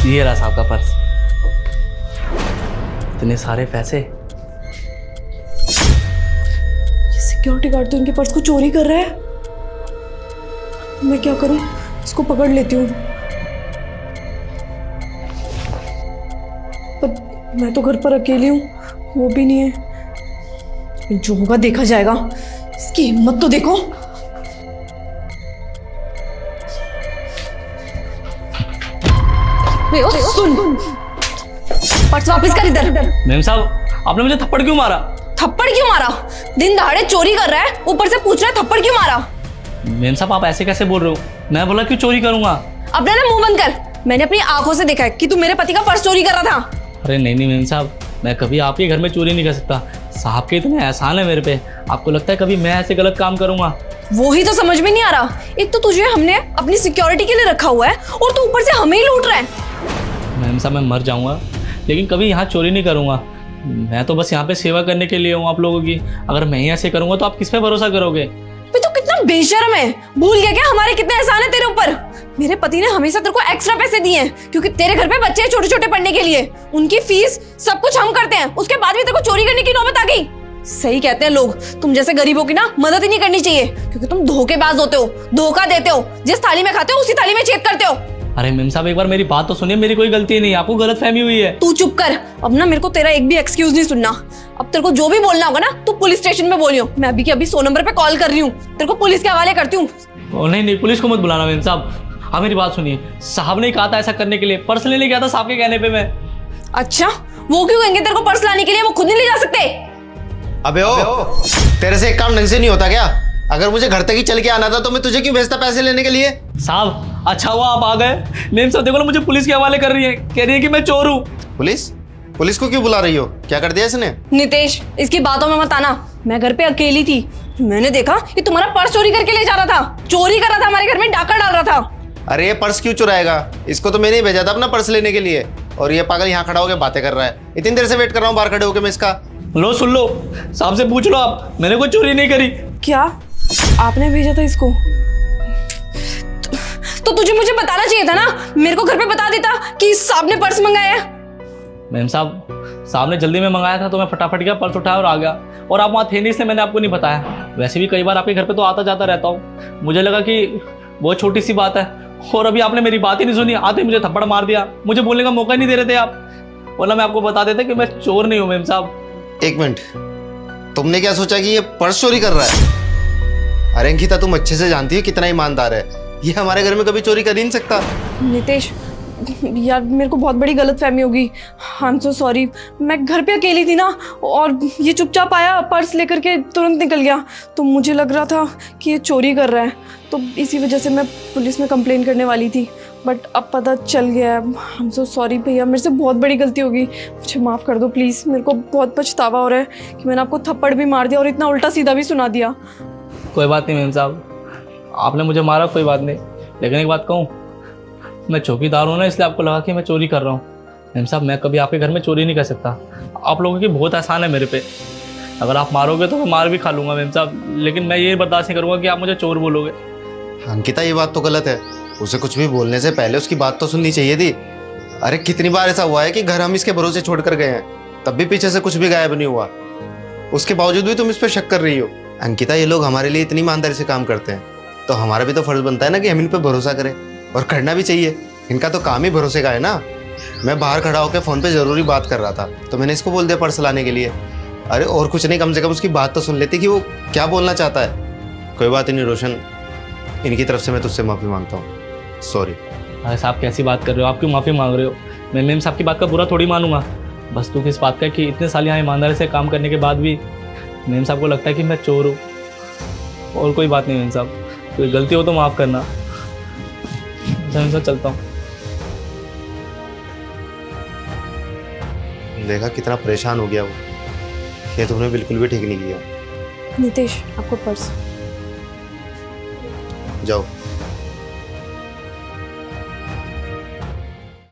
ये रहा साहब का पर्स। इतने सारे पैसे। ये सिक्योरिटी गार्ड तो इनके पर्स को चोरी कर रहा है। मैं क्या करूं, इसको पकड़ लेती हूँ। पर मैं तो घर पर अकेली हूँ, वो भी नहीं है। जो होगा देखा जाएगा। इसकी हिम्मत तो देखो। सुन, पर्स वापस कर इधर। मैम साहब आपने मुझे थप्पड़ क्यों मारा? थप्पड़ क्यों मारा? दिन दहाड़े चोरी कर रहा है, ऊपर से पूछ रहा है थप्पड़ क्यों मारा? मैम साहब आप ऐसे कैसे बोल रहे हो? मैं बोला क्यों चोरी करूंगा? अपना ना मुंह बंद कर। मैंने अपनी आंखों से देखा है कि तू मेरे पति का पर्स चोरी कर रहा था। अरे नहीं नहीं मैम साहब, मैं कभी आपके घर में चोरी नहीं कर सकता। साहब के इतने एहसान है मेरे पे, आपको लगता है कभी मैं ऐसे गलत काम करूंगा? वो ही तो समझ में नहीं आ रहा। एक तो तुझे हमने अपनी सिक्योरिटी के लिए रखा हुआ है और तू ऊपर से हमें ही लूट रहा है। मैम साहब मैं मर जाऊंगा लेकिन कभी यहाँ चोरी नहीं करूंगा। मैं तो बस यहाँ पे सेवा करने के लिए हूँ आप लोगों की। अगर मैं ही ऐसे करूंगा तो आप किस पे भरोसा करोगे? भाई तू कितना बेशर्म है। भूल गया क्या हमारे कितने एहसान है तेरे ऊपर? मेरे पति ने हमेशा तेरे को एक्स्ट्रा पैसे दिए हैं क्योंकि तेरे घर पे बच्चे हैं छोटे छोटे पढ़ने के लिए। उनकी फीस सब कुछ हम करते हैं, उसके बाद भी तेरे को चोरी करने की नौबत आ गई। सही कहते हैं लोग, तुम जैसे गरीबों की ना मदद ही नहीं करनी चाहिए क्योंकि तुम धोखेबाज होते हो, धोखा देते हो। जिस थाली में खाते हो उसी थाली में छेद करते हो। अरे मैम साहब एक बार मेरी बात तो सुनिए, मेरी कोई गलती नहीं, आपको गलत फहमी हुई है। तू चुप कर। अब ना मेरे को तेरा एक भी एक्सक्यूज नहीं सुनना। अब तेरे को जो भी बोलना होगा ना तू पुलिस स्टेशन में बोलियो। मैं अभी के अभी 100 नंबर पे कॉल कर रही हूँ, तेरे को पुलिस के हवाले करती हूँ। नहीं नहीं पुलिस को मत बुलाना मैम साहब। हाँ मेरी बात सुनिए, साहब ने कहा था ऐसा करने के लिए, पर्स लेने गया था साहब के कहने पे मैं। अच्छा, वो क्यों कहेंगे तेरे को पर्स लाने के लिए? वो खुद नहीं ले जा सकते? अबे ओ, तेरे से एक काम ढंग से नहीं होता क्या? अगर मुझे घर तक ही चल के आना था तो मैं तुझे क्यों भेजता पैसे लेने के लिए? साहब अच्छा हुआ आप आ गए। मैम साहब देखो ना मुझे पुलिस के हवाले कर रही है, कह रही है कि मैं चोर हूँ। पुलिस? पुलिस को क्यों बुला रही हो? क्या कर दिया इसने? नितेश, इसकी बातों में मत आना। मैं घर पे अकेली थी, मैंने देखा ये तुम्हारा पर्स चोरी करके ले जा रहा था। चोरी कर रहा था, हमारे घर में डाका डाल रहा था। अरे ये पर्स क्यों चुराएगा? इसको तो मैंने ही भेजा था अपना पर्स लेने के लिए, और ये पागल यहाँ खड़ा होकर बातें कर रहा है। इतनी देर से वेट कर रहा हूँ बाहर खड़े होकर मैं इसका। लो सुन लो, साहब से पूछ लो आप, मैंने कोई चोरी नहीं करी। क्या आपने भेजा था इसको? तो तुझे मुझे बताना चाहिए था ना, मेरे को घर पे बता देता कि साहब ने पर्स मंगाया है। मैम साहब ने जल्दी में मंगाया था तो मैं फटाफट गया, पर्स उठाया और आ गया। और आप वहाँ थे नहीं इसलिए मैंने आपको नहीं बताया। वैसे भी कई बार आपके घर पे तो आता जाता रहता हूँ, मुझे लगा कि बहुत छोटी सी बात है। और अभी आपने मेरी बात ही नहीं सुनी, आते मुझे थप्पड़ मार दिया। मुझे बोलने का मौका नहीं दे रहे थे आप, वरना मैं आपको बता देता कि मैं चोर नहीं हूँ। मैम साहब एक मिनट, तुमने क्या सोचा कि ये पर्स चोरी कर रहा है? अरे अंकिता तुम अच्छे से जानती है कितना ईमानदार है, ये हमारे घर में कभी चोरी कर ही नहीं सकता। नितेश यार, मेरे को बहुत बड़ी गलतफहमी होगी। I am so sorry. मैं घर पे अकेली थी ना, और ये चुपचाप आया, पर्स लेकर के तुरंत निकल गया। तो मुझे लग रहा था कि ये चोरी कर रहा है, तो इसी वजह से मैं पुलिस में कंप्लेन करने वाली थी, बट अब पता चल गया है। आई एम सो सॉरी भैया, मेरे से बहुत बड़ी गलती होगी, मुझे माफ़ कर दो प्लीज़। मेरे को बहुत पछतावा हो रहा है कि मैंने आपको थप्पड़ भी मार दिया और इतना उल्टा सीधा भी सुना दिया। कोई बात नहीं मैम साहब, आपने मुझे मारा कोई बात नहीं, लेकिन एक बात कहूँ, मैं चौकीदार हूँ ना, इसलिए आपको लगा कि मैं चोरी कर रहा हूँ। मैम साहब मैं कभी आपके घर में चोरी नहीं कर सकता। आप लोगों की बहुत आसान है मेरे पे, अगर आप मारोगे तो मैं मार भी खा लूँगा मैम साहब, लेकिन मैं ये बर्दाश्त नहीं करूँगा कि आप मुझे चोर बोलोगे। अंकिता ये बात तो गलत है, उसे कुछ भी बोलने से पहले उसकी बात तो सुननी चाहिए थी। अरे कितनी बार ऐसा हुआ है कि घर हम इसके भरोसे छोड़ कर गए हैं, तब भी पीछे से कुछ भी गायब नहीं हुआ, उसके बावजूद भी तुम इस पर शक कर रही हो। अंकिता ये लोग हमारे लिए इतनी ईमानदारी से काम करते हैं, तो हमारा भी तो फर्ज बनता है ना कि हम इन पर भरोसा करें, और करना भी चाहिए। इनका तो काम ही भरोसे का है ना। मैं बाहर खड़ा होकर फ़ोन पे ज़रूरी बात कर रहा था तो मैंने इसको बोल दिया पर्स लाने के लिए। अरे और कुछ नहीं, कम से कम उसकी बात तो सुन लेती कि वो क्या बोलना चाहता है। कोई बात नहीं रोशन, इनकी तरफ से मैं तुझसे माफ़ी मांगता हूँ, सॉरी। अरे साहब कैसी बात कर रहे हो, आप क्यों माफ़ी मांग रहे हो? मैं मैम साहब की बात का बुरा थोड़ी मानूंगा। बस दुख इस बात का कि इतने साल यहाँ ईमानदारी से काम करने के बाद भी मैम साहब को लगता है कि मैं चोर हूँ। और कोई बात नहीं मैम साहब, कोई गलती हो तो माफ़ करना। मैम साहब चलता हूँ। देखा कितना परेशान हो गया वो, ये तुमने बिल्कुल भी ठीक नहीं किया। नितेश, आपको पर्स। जाओ।